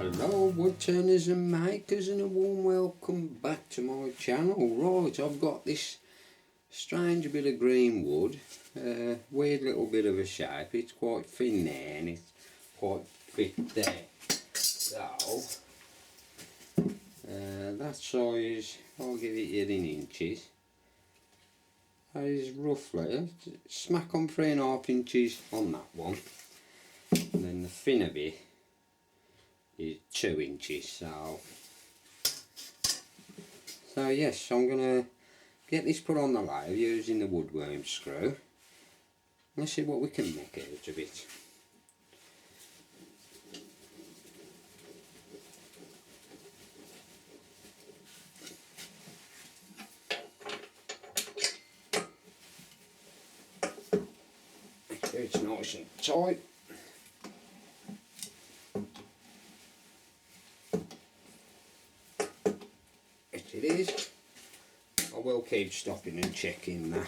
Hello woodturners and makers, and a warm welcome back to my channel. Right, I've got this strange bit of green wood, weird little bit of a shape. It's quite thin there and it's quite thick there. So that size, I'll give it in inches. That is roughly smack on 3.5 inches on that one, and then the thinner bit is 2 inches. So yes, I'm gonna get this put on the lathe using the woodworm screw. Let's see what we can make out of it. Make sure it's nice and tight. It is. I will keep stopping and checking that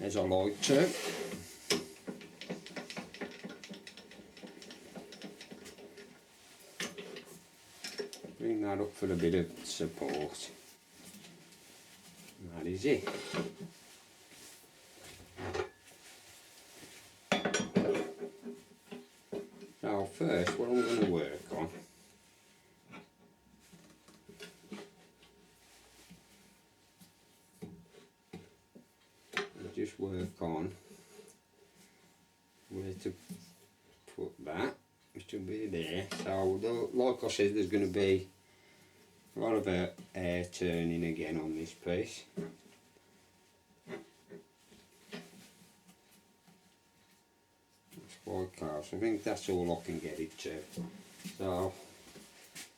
as I like to. Bring that up for a bit of support. That is it. So first, what I'm going to work on, just work on where to put that, which will be there. So like I said, there's going to be a lot of air turning again on this piece. That's quite close. I think that's all I can get it to. So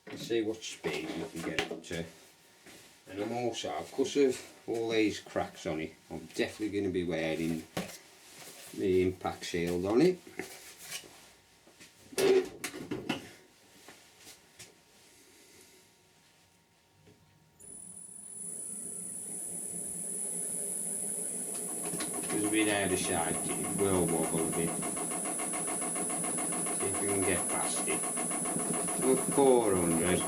let's see what speed we can get it to. And I'm also, because of all these cracks on it, I'm definitely going to be wearing the impact shield on it. It's a bit out of shape, it will wobble a bit. See if we can get past it. Look, 400.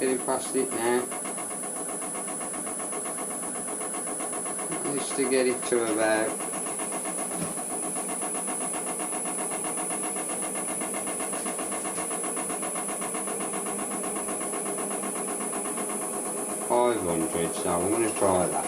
Getting past it now. At least to get it to about 500, so I'm going to try that.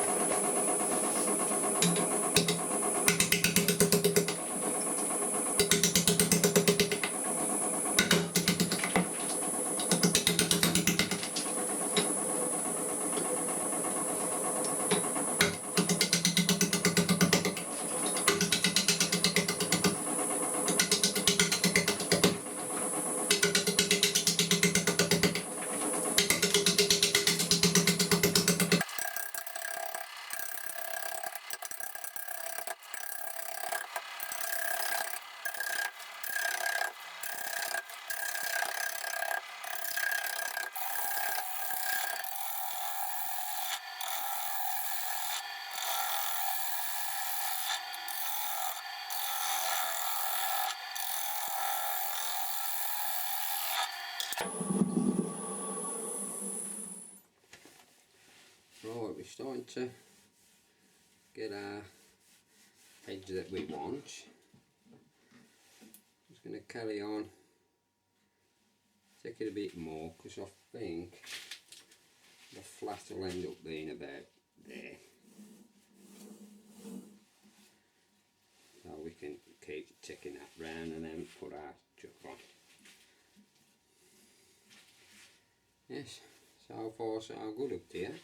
Right, we're starting to get our edge that we want. Just going to carry on, take it a bit more, because I think the flat will end up being about there. So we can keep ticking that round and then put our chuck on. Yes, so far so good up here.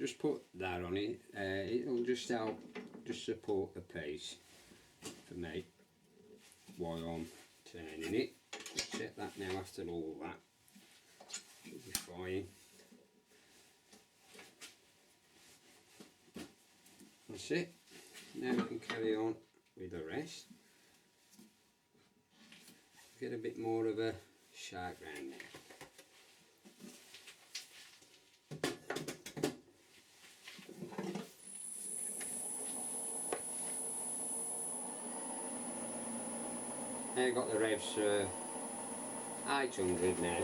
just put that on it. It'll just help, just support the piece for me while I'm turning it. Just check that now after all that. Should be fine. That's it. Now we can carry on with the rest. Get a bit more of a shape round now. I've got the revs 800 now.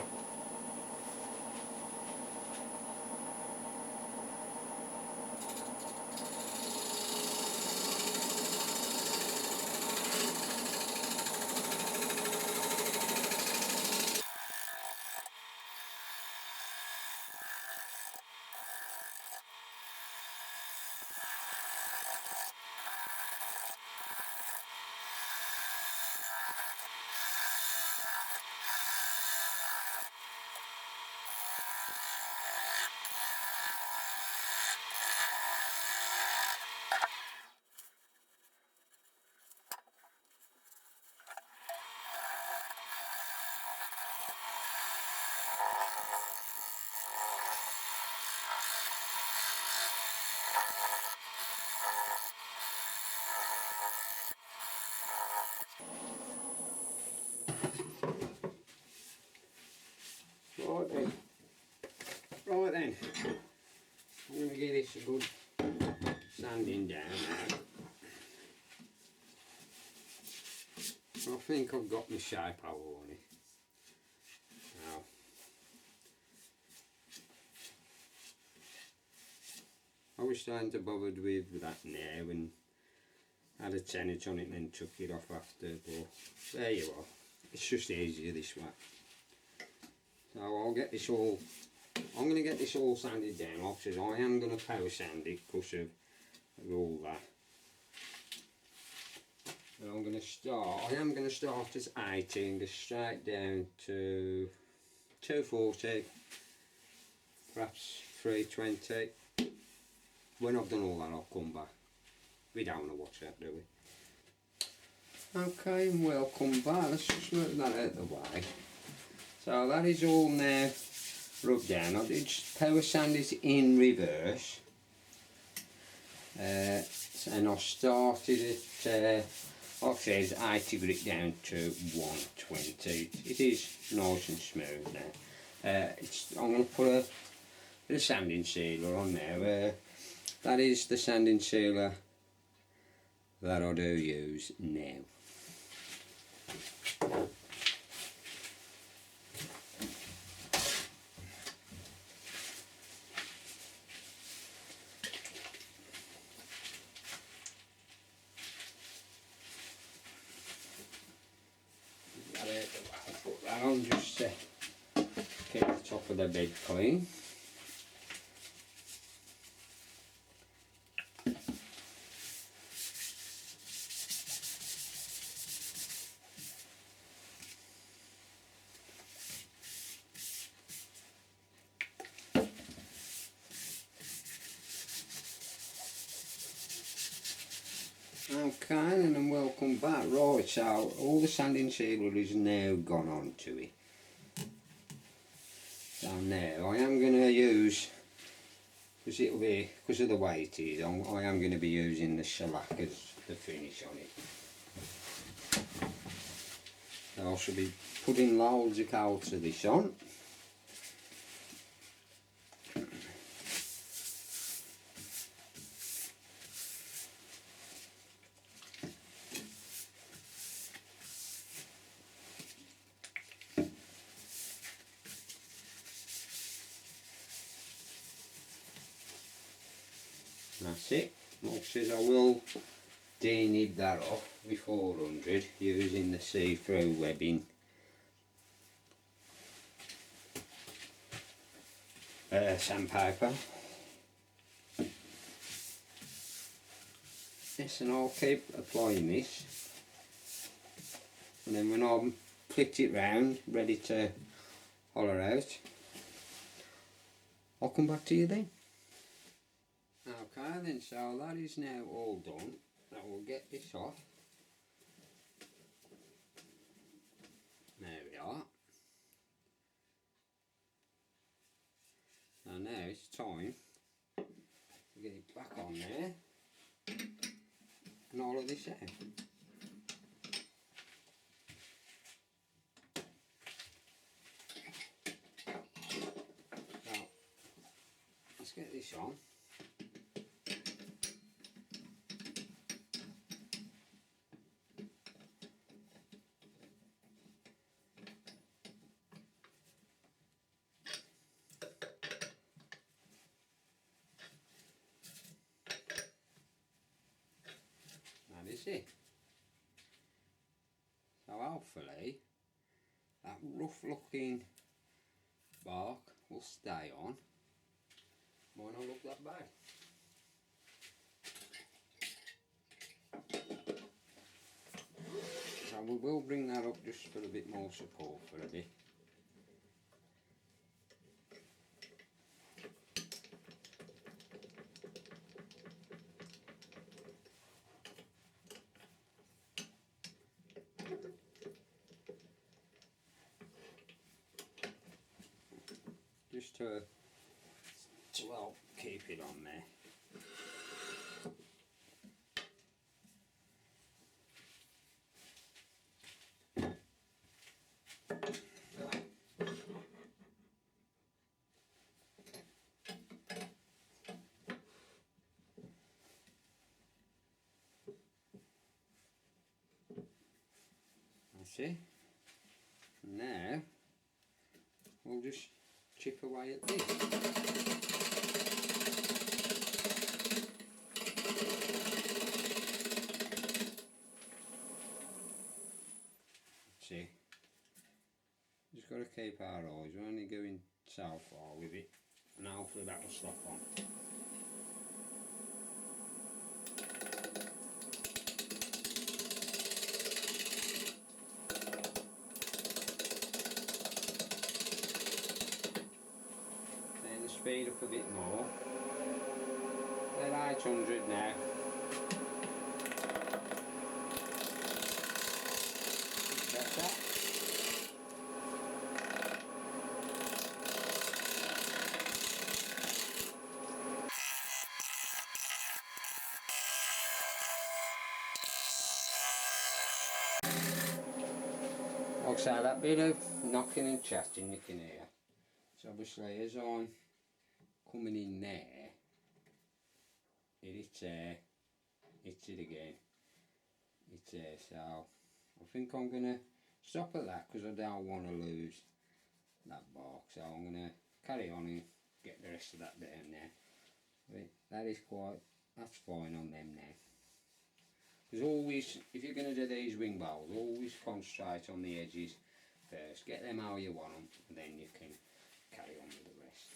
Right then, I'm going to give this a good sanding down now. I think I've got my shape hole on it. Now, I was starting to bothered with that now and had a tenant on it and then took it off after, but there you are. It's just easier this way. So I'll get this all, I'm going to get this all sanded down. Like I said, I am going to power sand it because of all that. And I'm going to start, I am going to start at 80 and go straight down to 240, perhaps 320. When I've done all that I'll come back. We don't want to watch that, do we? Okay, and welcome back. Let's just work that out of the way. So that is all now rubbed down. I did power sand it in reverse. And I started it, like I said, 80 grit down to 120. It is nice and smooth now. I'm going to put a bit of sanding sealer on there. That is the sanding sealer that I do use now. Put that on just to keep the top of the bed clean. Okay, and then welcome back. Right, so all the sanding sealer is now gone on to it. So now I am going to use, because it'll be, because of the weight it is, I am going to be using the shellac as the finish on it. So I shall be putting loads of coats of this on. That's it. Like I said, I will denib that off with 400 using the see-through webbing. Sandpaper. Yes, and I'll keep applying this. And then when I'm flipped it round, ready to hollow out, I'll come back to you then. Okay then, so that is now all done. Now we'll get this off. There we are. So now it's time to get it back on there and all of this out. So let's get this on. That is it. So hopefully that rough looking bark will stay on. Might not look that bad. So we will bring that up just for a bit more support for a bit. Just to help keep it on there. That's it. Now we'll just chip away at this. See, just got to keep our eyes, we're only going so far with it, and hopefully that will slap on. Then speed up a bit more. They're 800 now. Better. Like I say, that bit of knocking and chatting you can hear. So obviously as I'm coming in there, it's there, it's it again, it's there. So I think I'm going to stop at that because I don't want to lose that bark. So I'm going to carry on and get the rest of that down there. But that is that's fine on them now. Because always, if you're going to do these wing bowls, always concentrate on the edges first. Get them how you want them, and then you can carry on with the rest.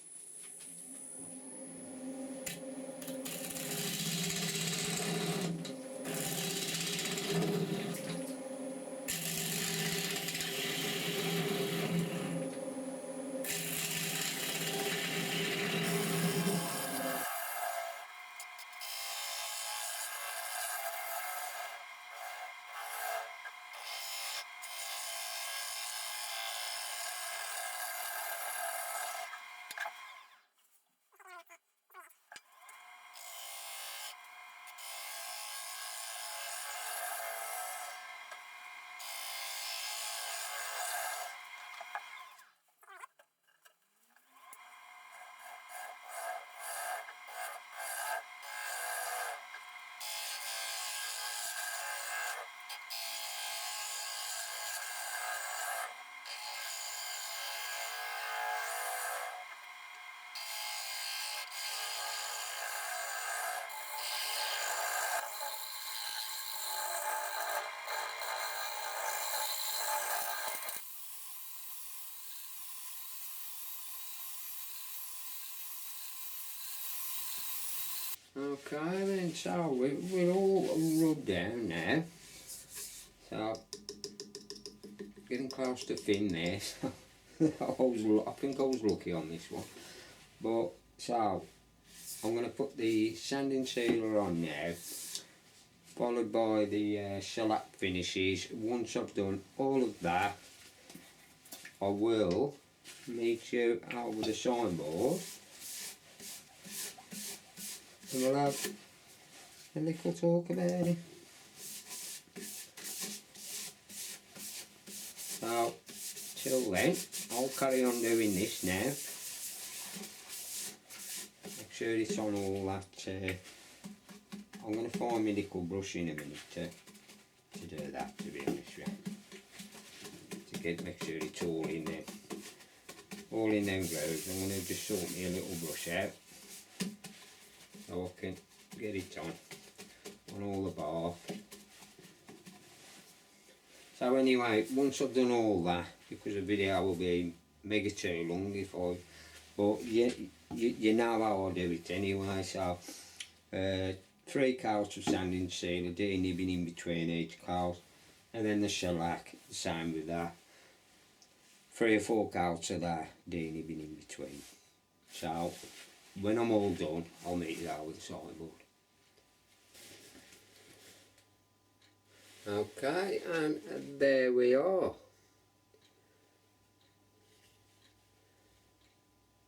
Okay then, so we're all rubbed down now. So getting close to thin there. So I think I was lucky on this one. But so I'm going to put the sanding sealer on now, followed by the shellac finishes. Once I've done all of that, I will meet you over the signboard and we'll have a little talk about it. So, till then, I'll carry on doing this now. Make sure it's on all that. I'm going to find my little brush in a minute to do that, to be honest with you. Make sure it's all in there. All in them grooves. I'm going to just sort me a little brush out so I can get it on all the bar. So anyway, once I've done all that, because the video will be mega too long if I, but you know how I do it anyway. So 3 coats of sanding sealer, de-nibbing in between each coat, and then the shellac, the same with that. 3 or 4 coats of that, de-nibbing in between. So when I'm all done, I'll meet you over the signboard. Okay, and there we are.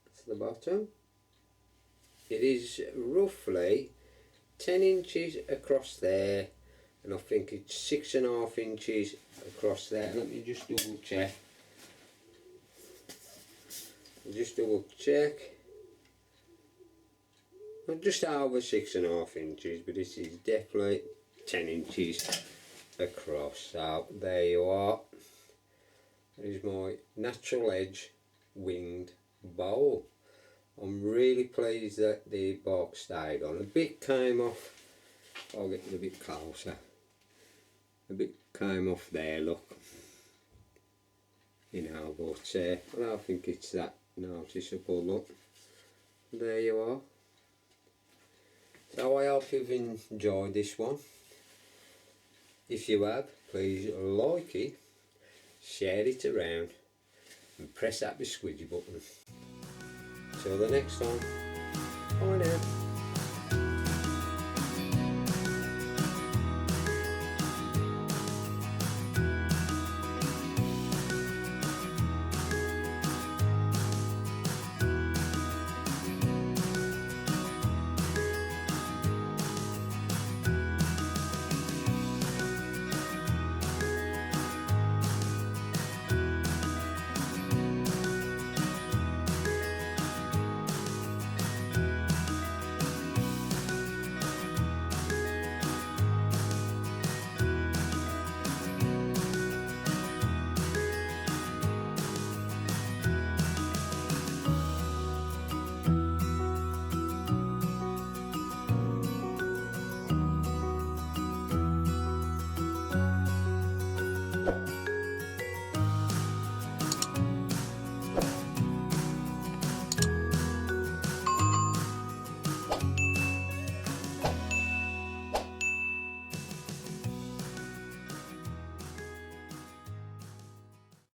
That's the bottom. It is roughly 10 inches across there, and I think it's 6.5 inches across there. Let me just double check. Just over 6.5 inches, but this is definitely 10 inches across. So there you are. That is my natural edge winged bowl. I'm really pleased that the bark stayed on. A bit came off. I'll get it a bit closer. A bit came off there, look. You know, but I don't think it's that noticeable, look. There you are. So I hope you've enjoyed this one. If you have, please like it, share it around and press that squidgy button. Till the next time, bye now.